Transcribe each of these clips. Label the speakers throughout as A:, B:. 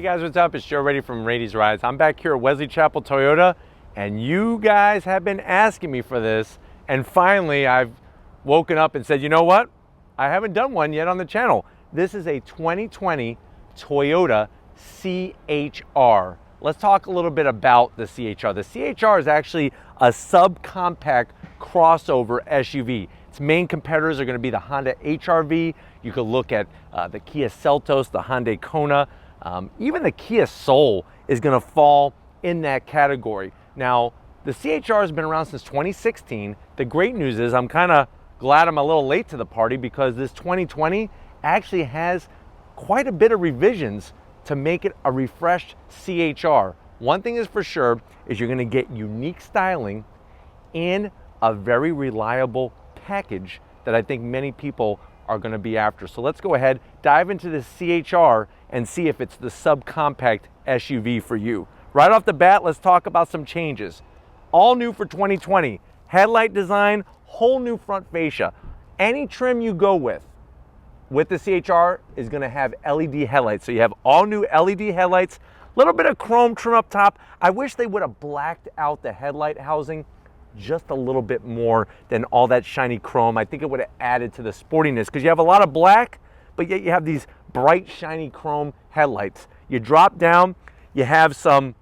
A: guys, what's up? It's Joe Ready from Rady's Rides. I'm back here at Wesley Chapel Toyota, and you guys have been asking me for this, and finally I've woken up and said, you know what? I haven't done one yet on the channel. This is a 2020 Toyota CHR. Let's talk a little bit about the CHR. The CHR is actually a subcompact crossover SUV. Its main competitors are going to be the Honda HR-V. You could look at the Kia Seltos, the Hyundai Kona, even the Kia Soul is going to fall in that category. Now, the CHR has been around since 2016. The great news is I'm kind of glad I'm a little late to the party because this 2020 actually has quite a bit of revisions to make it a refreshed CHR. One thing is for sure is you're going to get unique styling in a very reliable package that I think many people are going to be after. So let's go ahead, dive into the CHR and see if it's the subcompact SUV for you. Right off the bat, let's talk about some changes. All new for 2020, headlight design, whole new front fascia. Any trim you go with the CHR is going to have LED headlights. So you have all new LED headlights, a little bit of chrome trim up top. I wish they would have blacked out the headlight housing just a little bit more than all that shiny chrome. I think it would have added to the sportiness because you have a lot of black, but yet you have these bright shiny chrome headlights. You drop down, you have some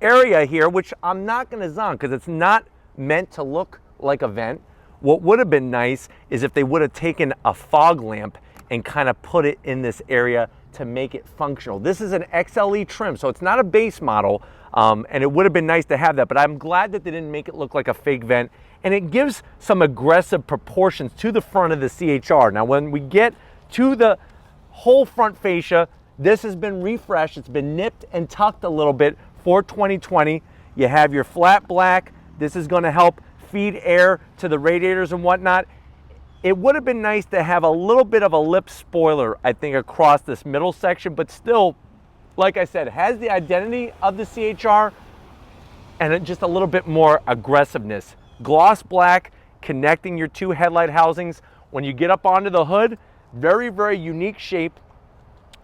A: area here, which I'm not going to zonk because it's not meant to look like a vent. What would have been nice is if they would have taken a fog lamp and kind of put it in this area to make it functional. This is an XLE trim, so it's not a base model, and it would have been nice to have that, but I'm glad that they didn't make it look like a fake vent, and it gives some aggressive proportions to the front of the CHR. Now, when we get to the whole front fascia, this has been refreshed. It's been nipped and tucked a little bit for 2020. You have your flat black. This is going to help feed air to the radiators and whatnot. It would have been nice to have a little bit of a lip spoiler, I think, across this middle section, but still, like I said, has the identity of the CHR and just a little bit more aggressiveness. Gloss black connecting your two headlight housings. When you get up onto the hood, very, very unique shape.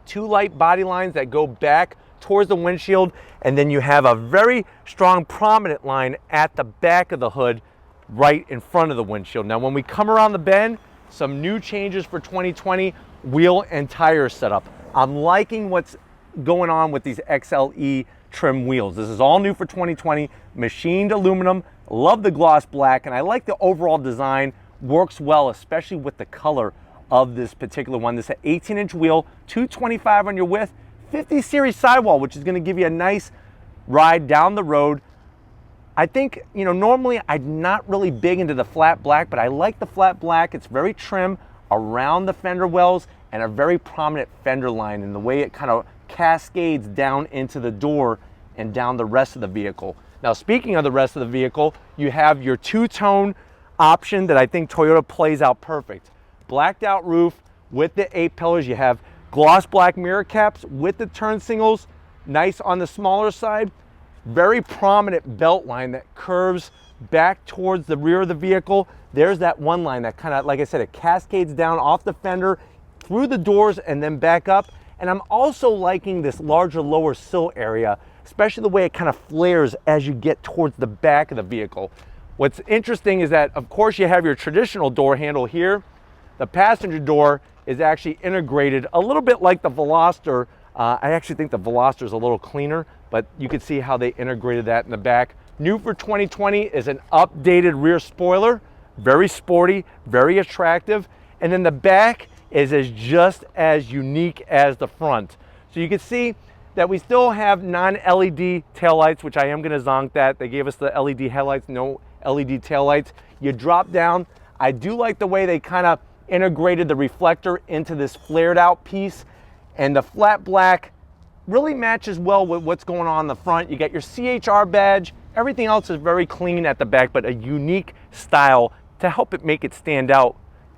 A: Two light body lines that go back towards the windshield, and then you have a very strong prominent line at the back of the hood right in front of the windshield. Now, when we come around the bend, some new changes for 2020, wheel and tire setup. I'm liking what's going on with these XLE trim wheels. This is all new for 2020, machined aluminum. Love the gloss black, and I like the overall design. Works well, especially with the color of this particular one. This is an 18-inch wheel, 225 on your width, 50 series sidewall, which is going to give you a nice ride down the road. I think, you know, normally I'm not really big into the flat black, but I like the flat black. It's very trim around the fender wells and a very prominent fender line in the way it kind of cascades down into the door and down the rest of the vehicle. Now, speaking of the rest of the vehicle, you have your two-tone option that I think Toyota plays out perfect. Blacked out roof with the 8 pillars. You have gloss black mirror caps with the turn signals, nice on the smaller side. Very prominent belt line that curves back towards the rear of the vehicle. There's that one line that kind of, like I said, it cascades down off the fender, through the doors, and then back up. And I'm also liking this larger lower sill area, especially the way it kind of flares as you get towards the back of the vehicle. What's interesting is that, of course, you have your traditional door handle here. The passenger door is actually integrated a little bit like the Veloster. I actually think the Veloster is a little cleaner, but you can see how they integrated that in the back. New for 2020 is an updated rear spoiler. Very sporty, very attractive. And then the back is just as unique as the front. So you can see that we still have non-LED taillights, which I am going to zonk that. They gave us the LED headlights, no LED taillights. You drop down. I do like the way they kind of integrated the reflector into this flared out piece, and the flat black really matches well with what's going on in the front. You get your CHR badge. Everything else is very clean at the back, but a unique style to help it make it stand out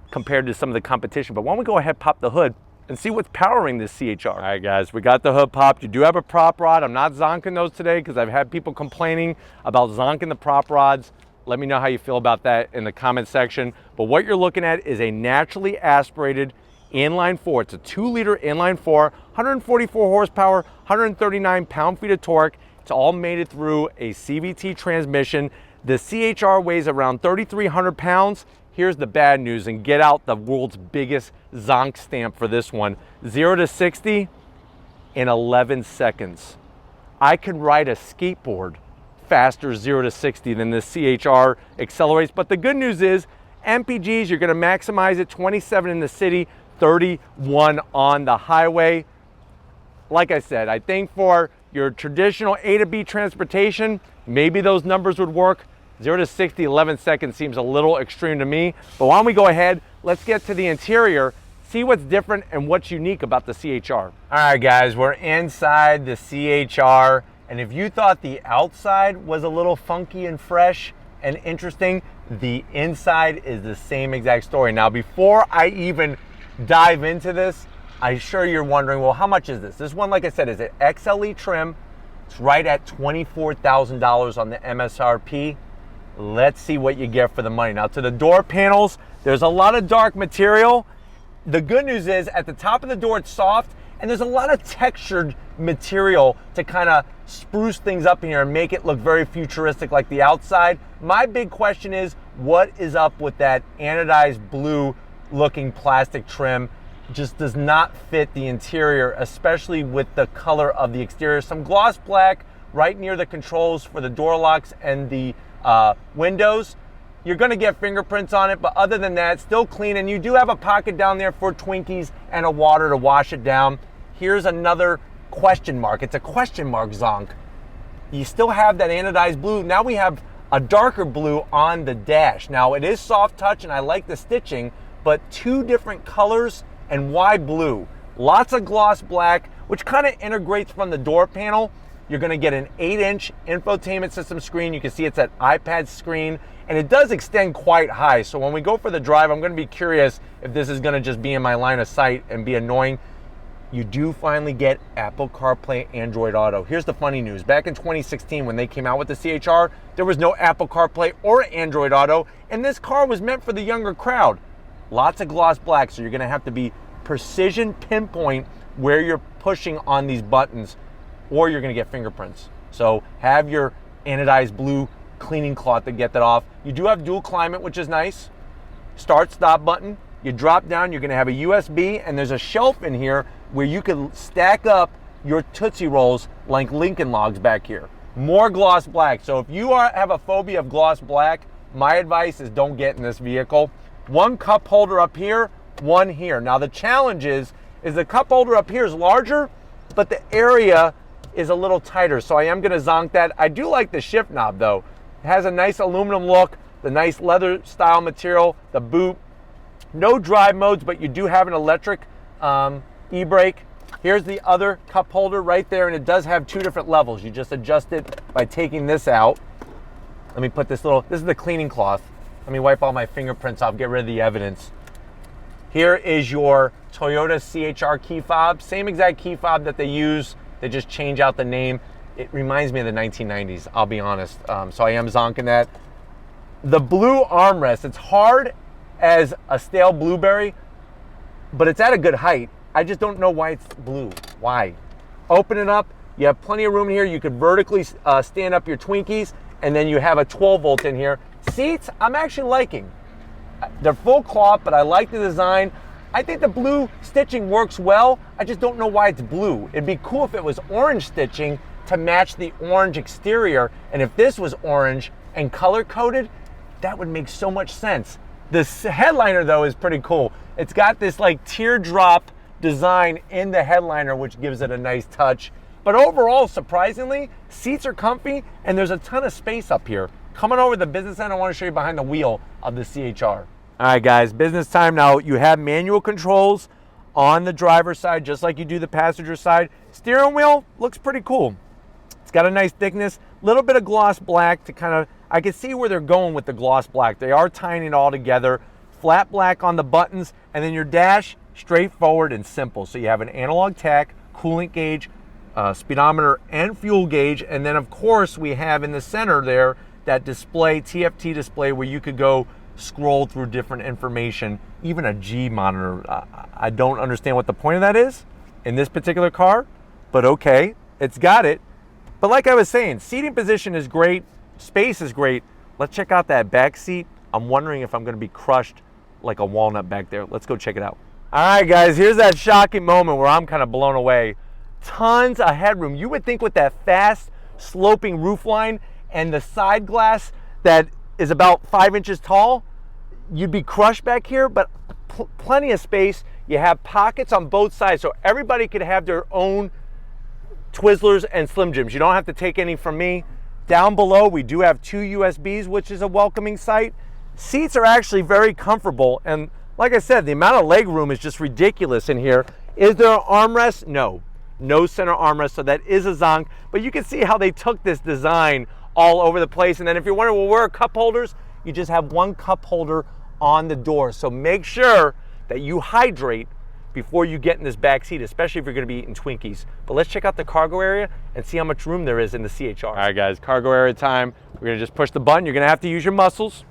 A: compared to some of the competition. But why don't we go ahead, pop the hood, and see what's powering this CHR. All right, guys, we got the hood popped. You do have a prop rod. I'm not zonking those today because I've had people complaining about zonking the prop rods. Let me know how you feel about that in the comment section. But what you're looking at is a naturally aspirated inline four. It's a 2-liter inline four, 144 horsepower, 139 pound-feet of torque. It's all mated through a CVT transmission. The CHR weighs around 3,300 pounds. Here's the bad news, and get out the world's biggest zonk stamp for this one. 0 to 60 in 11 seconds. I could ride a skateboard faster 0 to 60 than this CHR accelerates. But the good news is MPGs, you're gonna maximize it, 27 in the city, 31 on the highway. Like I said, I think for your traditional A to B transportation, maybe those numbers would work. 0 to 60, 11 seconds seems a little extreme to me. But why don't we go ahead, let's get to the interior, see what's different and what's unique about the CHR. All right, guys, we're inside the CHR. And if you thought the outside was a little funky and fresh and interesting, the inside is the same exact story. Now, before I even dive into this, I'm sure you're wondering, well, how much is this? This one, like I said, is an XLE trim. It's right at $24,000 on the MSRP. Let's see what you get for the money. Now, to the door panels, there's a lot of dark material. The good news is at the top of the door, it's soft, and there's a lot of textured material to kind of spruce things up in here and make it look very futuristic like the outside. My big question is, what is up with that anodized blue looking plastic trim? Just does not fit the interior, especially with the color of the exterior. Some gloss black right near the controls for the door locks and the windows. You're gonna get fingerprints on it, but other than that, still clean. And you do have a pocket down there for Twinkies and a water to wash it down. Here's another question mark. It's a question mark zonk. You still have that anodized blue. Now we have a darker blue on the dash. Now it is soft touch and I like the stitching, but 2 different colors and why blue? Lots of gloss black, which kind of integrates from the door panel. You're gonna get an 8-inch infotainment system screen. You can see it's an iPad screen, and it does extend quite high. So when we go for the drive, I'm gonna be curious if this is gonna just be in my line of sight and be annoying. You do finally get Apple CarPlay Android Auto. Here's the funny news. Back in 2016, when they came out with the CHR, there was no Apple CarPlay or Android Auto, and this car was meant for the younger crowd. Lots of gloss black, so you're gonna have to be precision pinpoint where you're pushing on these buttons, or you're gonna get fingerprints. So have your anodized blue cleaning cloth to get that off. You do have dual climate, which is nice. Start, stop button. You drop down, you're gonna have a USB, and there's a shelf in here where you can stack up your Tootsie Rolls like Lincoln Logs back here. More gloss black. So if you have a phobia of gloss black, my advice is don't get in this vehicle. 1 cup holder up here, 1 here. Now the challenge is the cup holder up here is larger, but the area is a little tighter. So I am gonna zonk that. I do like the shift knob though. It has a nice aluminum look, the nice leather style material, the boot. No drive modes, but you do have an electric e-brake. Here's the other cup holder right there, and it does have 2 different levels. You just adjust it by taking this out. Let me put this is the cleaning cloth. Let me wipe all my fingerprints off, get rid of the evidence. Here is your Toyota CHR key fob. Same exact key fob that they use. They just change out the name. It reminds me of the 1990s, I'll be honest. So I am zonking that. The blue armrest, it's hard as a stale blueberry, but it's at a good height. I just don't know why it's blue. Why? Open it up. You have plenty of room here. You could vertically stand up your Twinkies, and then you have a 12 volt in here. Seats, I'm actually liking. They're full cloth, but I like the design. I think the blue stitching works well. I just don't know why it's blue. It'd be cool if it was orange stitching to match the orange exterior. And if this was orange and color coded, that would make so much sense. This headliner though is pretty cool. It's got this like teardrop design in the headliner, which gives it a nice touch. But overall, surprisingly, seats are comfy and there's a ton of space up here. Coming over to the business end, I want to show you behind the wheel of the CHR. All right, guys, business time. Now you have manual controls on the driver's side, just like you do the passenger side. Steering wheel looks pretty cool. It's got a nice thickness, little bit of gloss black to kind of, I can see where they're going with the gloss black. They are tying it all together. Flat black on the buttons, and then your dash, straightforward and simple. So you have an analog tach, coolant gauge, speedometer, and fuel gauge. And then of course we have in the center there that display, TFT display, where you could go scroll through different information, even a G monitor. I don't understand what the point of that is in this particular car, but okay, it's got it. But like I was saying, seating position is great, space is great. Let's check out that back seat. I'm wondering if I'm gonna be crushed like a walnut back there. Let's go check it out. All right, guys, here's that shocking moment where I'm kind of blown away. Tons of headroom. You would think with that fast sloping roofline and the side glass that is about 5 inches tall, you'd be crushed back here, but plenty of space. You have pockets on both sides, so everybody could have their own Twizzlers and Slim Jims. You don't have to take any from me. Down below, we do have 2 USBs, which is a welcoming sight. Seats are actually very comfortable, and like I said, the amount of leg room is just ridiculous in here. Is there an armrest? No. No center armrest, so that is a zonk, but you can see how they took this design all over the place. And then if you're wondering, well, where are cup holders? You just have one cup holder on the door. So make sure that you hydrate before you get in this back seat, especially if you're gonna be eating Twinkies. But let's check out the cargo area and see how much room there is in the CHR. All right, guys, cargo area time. We're gonna just push the button. You're gonna have to use your muscles.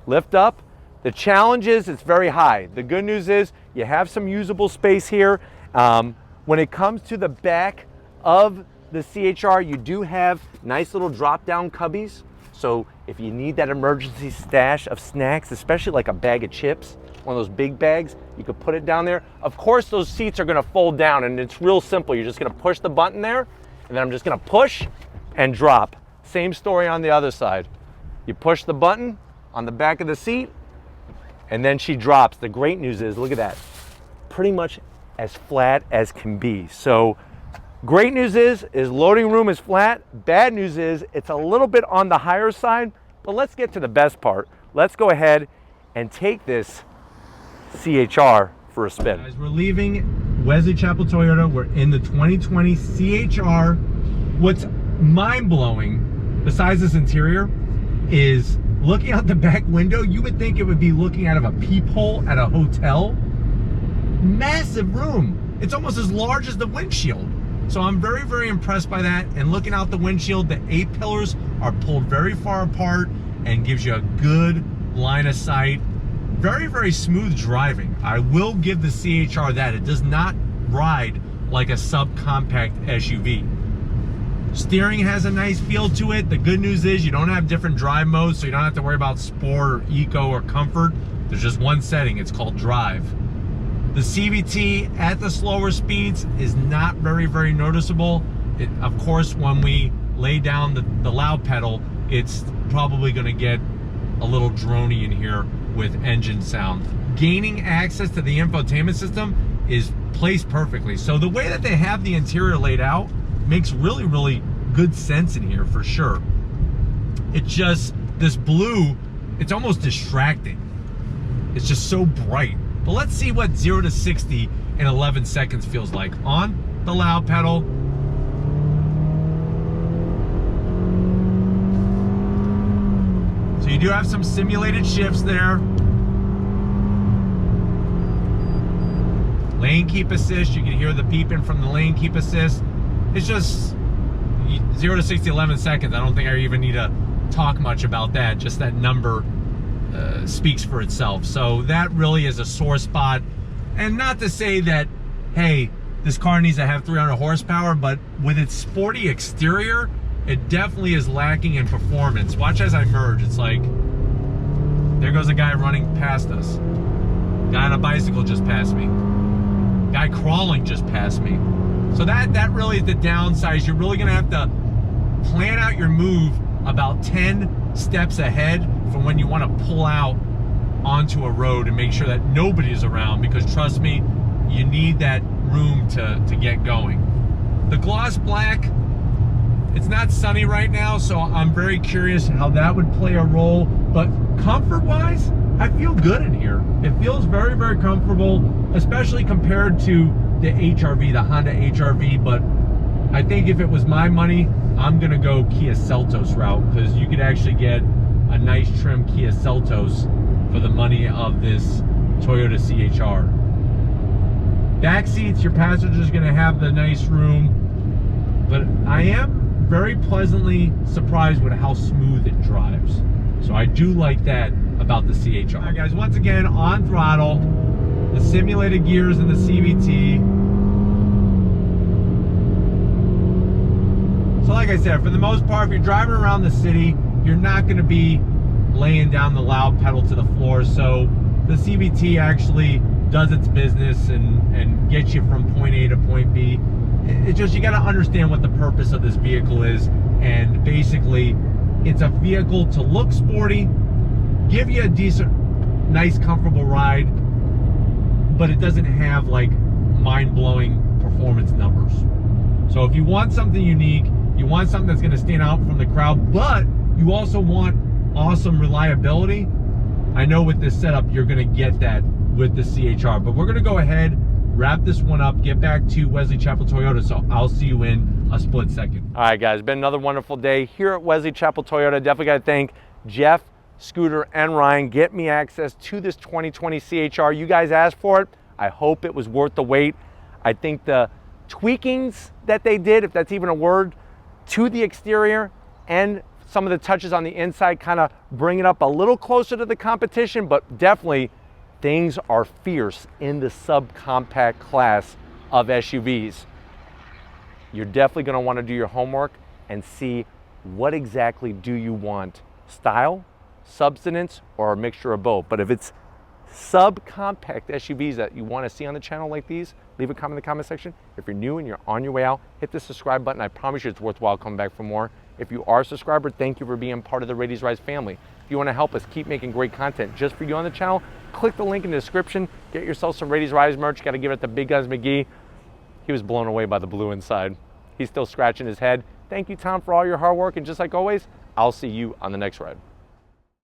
A: Lift up. The challenge is it's very high. The good news is you have some usable space here. When it comes to the back of the CHR, you do have nice little drop-down cubbies. So if you need that emergency stash of snacks, especially like a bag of chips, one of those big bags, you could put it down there. Of course, those seats are gonna fold down, and it's real simple. You're just gonna push the button there, and then I'm just gonna push and drop. Same story on the other side. You push the button on the back of the seat, and then she drops. The great news is, look at that, pretty much as flat as can be. So great news is loading room is flat. Bad news is it's a little bit on the higher side, but let's get to the best part. Let's go ahead and take this CHR for a spin. Guys, we're leaving Wesley Chapel Toyota. We're in the 2020 CHR. What's mind-blowing, besides this interior, is looking out the back window. You would think it would be looking out of a peephole at a hotel. Massive room. It's almost as large as the windshield. So I'm very, very impressed by that. And looking out the windshield, the A-pillars are pulled very far apart and gives you a good line of sight. Very, very smooth driving. I will give the CHR that. It does not ride like a subcompact SUV. Steering has a nice feel to it. The good news is you don't have different drive modes, so you don't have to worry about sport or eco or comfort. There's just one setting. It's called drive. The CVT at the slower speeds is not very, very noticeable. Of course, when we lay down the loud pedal, it's probably going to get a little drony in here with engine sound. Gaining access to the infotainment system is placed perfectly. So the way that they have the interior laid out makes really, really good sense in here for sure. It's just, this blue, it's almost distracting. It's just so bright. But let's see what 0 to 60 in 11 seconds feels like. On the loud pedal. So you do have some simulated shifts there. Lane keep assist, you can hear the beeping from the lane keep assist. It's just 0 to 60, 11 seconds. I don't think I even need to talk much about that. Just that number speaks for itself. So that really is a sore spot. And not to say that, hey, this car needs to have 300 horsepower, but with its sporty exterior, it definitely is lacking in performance. Watch as I merge. It's like, there goes a guy running past us. Guy on a bicycle just passed me. Guy crawling just passed me. So that really is the downside. You're really gonna have to plan out your move about 10 steps ahead from when you want to pull out onto a road and make sure that nobody is around, because trust me, you need that room to get going. The gloss black, it's not sunny right now, so I'm very curious how that would play a role. But comfort-wise, I feel good in here. It feels very, very comfortable, especially compared to the HRV, the Honda HRV. But I think if it was my money, I'm gonna go Kia Seltos route, because you could actually get a nice trim Kia Seltos for the money of this Toyota CHR. Back seats, your passenger's gonna have the nice room, but I am very pleasantly surprised with how smooth it drives. So I do like that about the CHR. All right, guys, once again, on throttle, the simulated gears in the CVT. So like I said, for the most part, if you're driving around the city, you're not going to be laying down the loud pedal to the floor. So the CVT actually does its business and gets you from point A to point B. It's just, you got to understand what the purpose of this vehicle is. And basically, it's a vehicle to look sporty, give you a decent, nice, comfortable ride, but it doesn't have like mind-blowing performance numbers. So if you want something unique, you want something that's going to stand out from the crowd, but you also want awesome reliability, I know with this setup you're going to get that with the CHR. But we're going to go ahead, wrap this one up, get back to Wesley Chapel Toyota, so I'll see you in a split second. All right, guys, been another wonderful day here at Wesley Chapel Toyota. Definitely got to thank Jeff, Scooter, and Ryan get me access to this 2020 CHR. You guys asked for it. I hope it was worth the wait. I think the tweakings that they did, if that's even a word, to the exterior and some of the touches on the inside kind of bring it up a little closer to the competition, but definitely things are fierce in the subcompact class of SUVs. You're definitely going to want to do your homework and see what exactly do you want: style, substance, or a mixture of both. But if it's subcompact SUVs that you want to see on the channel like these, leave a comment in the comment section. If you're new and you're on your way out, hit the subscribe button. I promise you it's worthwhile coming back for more. If you are a subscriber, thank you for being part of the Rady's Rise family. If you want to help us keep making great content just for you on the channel, click the link in the description. Get yourself some Rady's Rise merch. Got to give it to Big Guns McGee. He was blown away by the blue inside. He's still scratching his head. Thank you, Tom, for all your hard work. And just like always, I'll see you on the next ride.